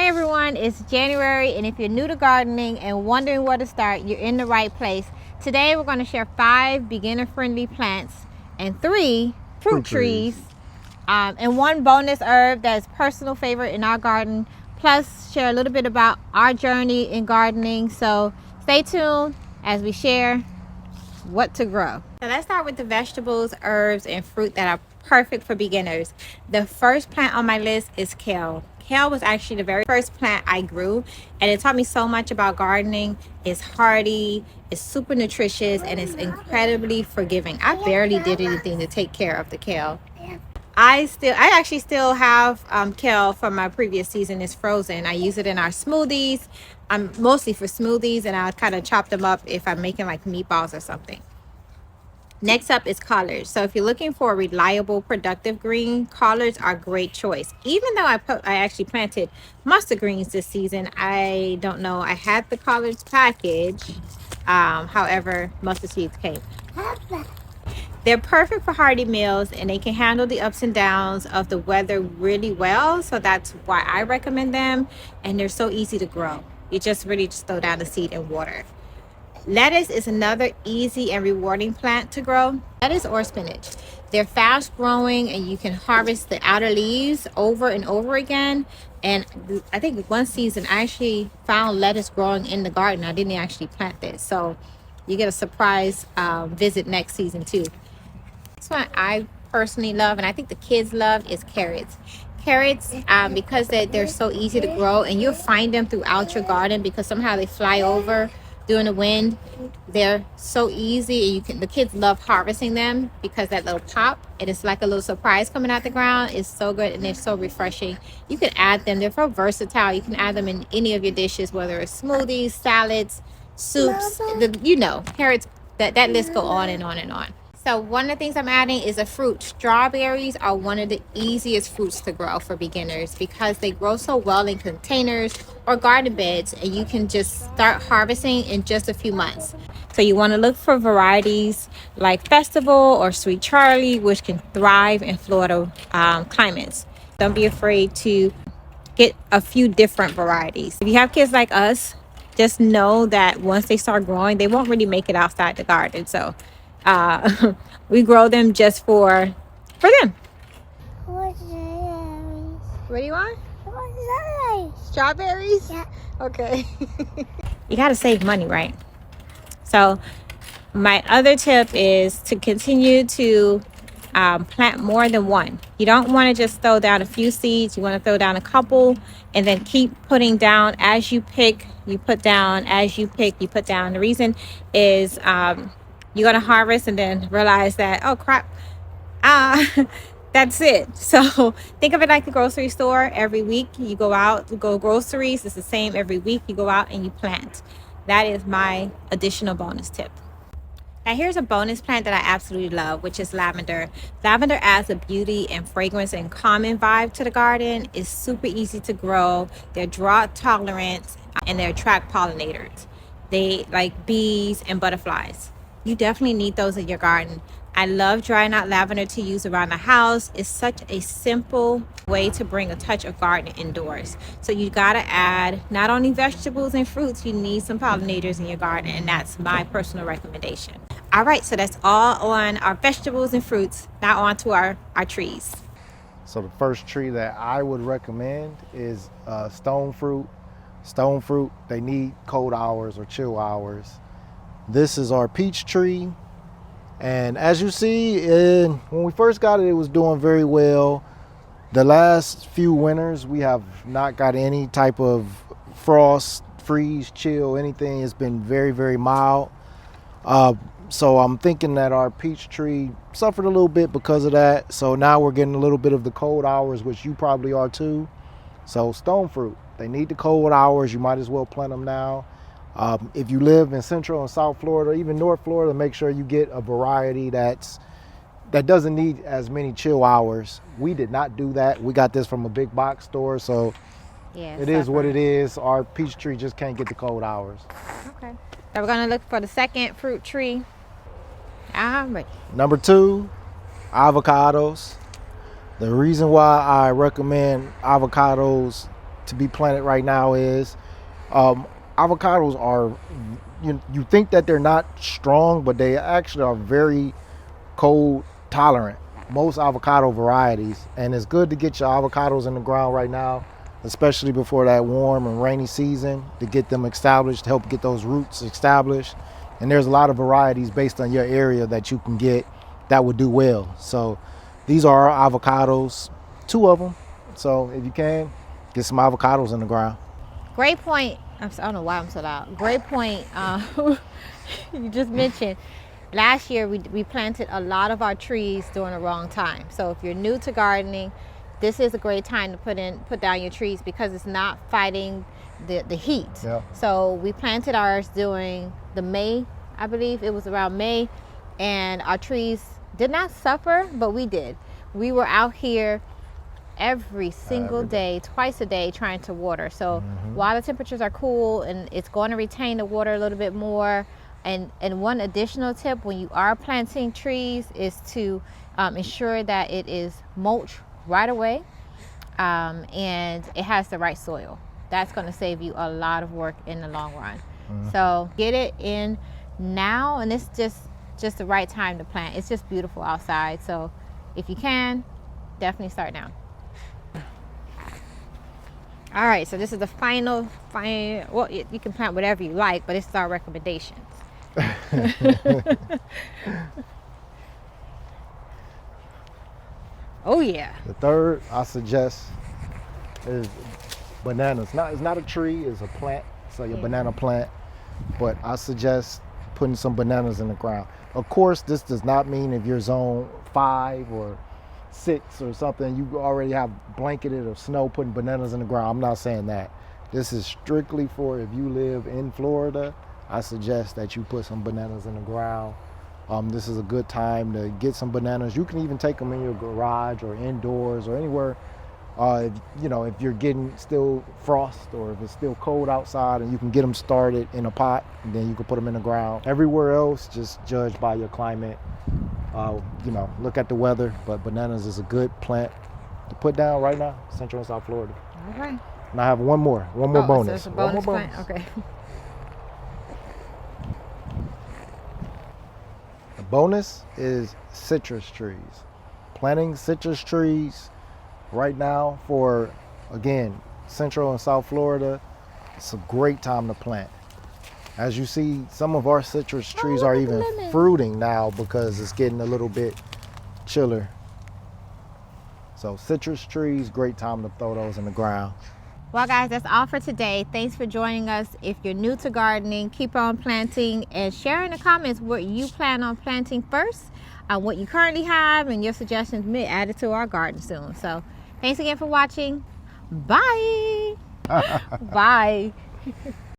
everyone, it's January, and if you're new to gardening and wondering where to start, you're in the right place. Today we're going to share 5 beginner-friendly plants and 3 fruit trees, and 1 bonus herb that's personal favorite in our garden, plus share a little bit about our journey in gardening. So stay tuned as we share what to grow. So let's start with the vegetables, herbs, and fruit that are perfect for beginners. The first plant on my list is kale. Kale was actually the very first plant I grew, and it taught me so much about gardening. It's hardy, it's super nutritious, and it's incredibly forgiving. I barely did anything to take care of the kale. I actually still have kale from my previous season. It's frozen. I use it in our smoothies. Mostly for smoothies, and I'll kind of chop them up if I'm making like meatballs or something. Next up is collards. So if you're looking for a reliable, productive green, collards are a great choice. Even though I actually planted mustard greens this season, I don't know. I had the collards package. However, mustard seeds came. They're perfect for hearty meals, and they can handle the ups and downs of the weather really well. So that's why I recommend them. And they're so easy to grow. You just throw down the seed and water. Lettuce is another easy and rewarding plant to grow. Lettuce or spinach. They're fast growing, and you can harvest the outer leaves over and over again. And I think one season I actually found lettuce growing in the garden. I didn't actually plant this. So you get a surprise visit next season too. This one I personally love, and I think the kids love, is carrots. Carrots, because they're so easy to grow, and you'll find them throughout your garden because somehow they fly over during the wind. They're so easy, and the kids love harvesting them because that little pop, and it's like a little surprise coming out the ground. It's so good, and they're so refreshing. You can add them. They're so versatile. You can add them in any of your dishes, whether it's smoothies, salads, soups. Carrots. That list go on and on and on. So one of the things I'm adding is a fruit. Strawberries are one of the easiest fruits to grow for beginners because they grow so well in containers or garden beds, and you can just start harvesting in just a few months. So you want to look for varieties like Festival or Sweet Charlie, which can thrive in Florida climates. Don't be afraid to get a few different varieties. If you have kids like us, just know that once they start growing, they won't really make it outside the garden. So we grow them just for them. What do you want? Strawberries? Yeah. Okay. You gotta save money, right? So my other tip is to continue to plant more than one. You don't want to just throw down a few seeds. You want to throw down a couple and then keep putting down. As you pick, you put down. As you pick, you put down. The reason is you're going to harvest and then realize that, oh crap, that's it. So think of it like the grocery store. Every week you go out to go groceries. It's the same every week. You go out and you plant. That is my additional bonus tip. Now here's a bonus plant that I absolutely love, which is lavender. Lavender adds a beauty and fragrance and calming vibe to the garden. It's super easy to grow. They're drought tolerant, and they attract pollinators. They like bees and butterflies. You definitely need those in your garden. I love drying out lavender to use around the house. It's such a simple way to bring a touch of garden indoors. So you gotta add not only vegetables and fruits, you need some pollinators in your garden, and that's my personal recommendation. All right, so that's all on our vegetables and fruits. Now on to our trees. So the first tree that I would recommend is stone fruit. Stone fruit, they need cold hours or chill hours. This is our peach tree. And as you see, when we first got it, it was doing very well. The last few winters, we have not got any type of frost, freeze, chill, anything. It's been very, very mild. So I'm thinking that our peach tree suffered a little bit because of that. So now we're getting a little bit of the cold hours, which you probably are too. So stone fruit, they need the cold hours. You might as well plant them now. If you live in Central and South Florida, or even North Florida, make sure you get a variety that doesn't need as many chill hours. We did not do that. We got this from a big box store, so yeah, it is what it is. Our peach tree just can't get the cold hours. Okay. So we're gonna look for the second fruit tree. Number 2, avocados. The reason why I recommend avocados to be planted right now is avocados are, you think that they're not strong, but they actually are very cold tolerant, most avocado varieties. And it's good to get your avocados in the ground right now, especially before that warm and rainy season, to get them established, to help get those roots established. And there's a lot of varieties based on your area that you can get that would do well. So these are our avocados, 2 of them. So if you can, get some avocados in the ground. Great point. I don't know why I'm so loud. Great point. You just mentioned last year we planted a lot of our trees during the wrong time. So if you're new to gardening, this is a great time to put down your trees because it's not fighting the heat. Yeah. So we planted ours during the May, I believe it was around May, and our trees did not suffer, but we did. We were out here every single day, twice a day, trying to water. So while the temperatures are cool and it's going to retain the water a little bit more, and one additional tip when you are planting trees is to ensure that it is mulch right away, and it has the right soil. That's going to save you a lot of work in the long run. So get it in now, and it's just the right time to plant. It's just beautiful outside, so if you can, definitely start now. All right, so this is the final, well, you can plant whatever you like, but this is our recommendations. Oh yeah. The third I suggest is bananas. It's not a tree, it's a plant. It's like a banana plant. But I suggest putting some bananas in the ground. Of course, this does not mean if you're zone 5 or 6 or something, you already have blanketed of snow putting bananas in the ground. I'm not saying that. This is strictly for if you live in Florida. I suggest that you put some bananas in the ground. This is a good time to get some bananas. You can even take them in your garage or indoors or anywhere. If you're getting still frost or if it's still cold outside, and you can get them started in a pot, and then you can put them in the ground. Everywhere else, just judge by your climate. Look at the weather, but bananas is a good plant to put down right now, Central and South Florida. Okay. And I have one more bonus. So it's a bonus plant? Okay. The bonus is citrus trees. Planting citrus trees right now for, again, Central and South Florida, it's a great time to plant. As you see, some of our citrus trees are even fruiting now because it's getting a little bit chiller. So citrus trees, great time to throw those in the ground. Well, guys, that's all for today. Thanks for joining us. If you're new to gardening, keep on planting and share in the comments what you plan on planting first, what you currently have, and your suggestions may add it to our garden soon. So thanks again for watching. Bye. Bye.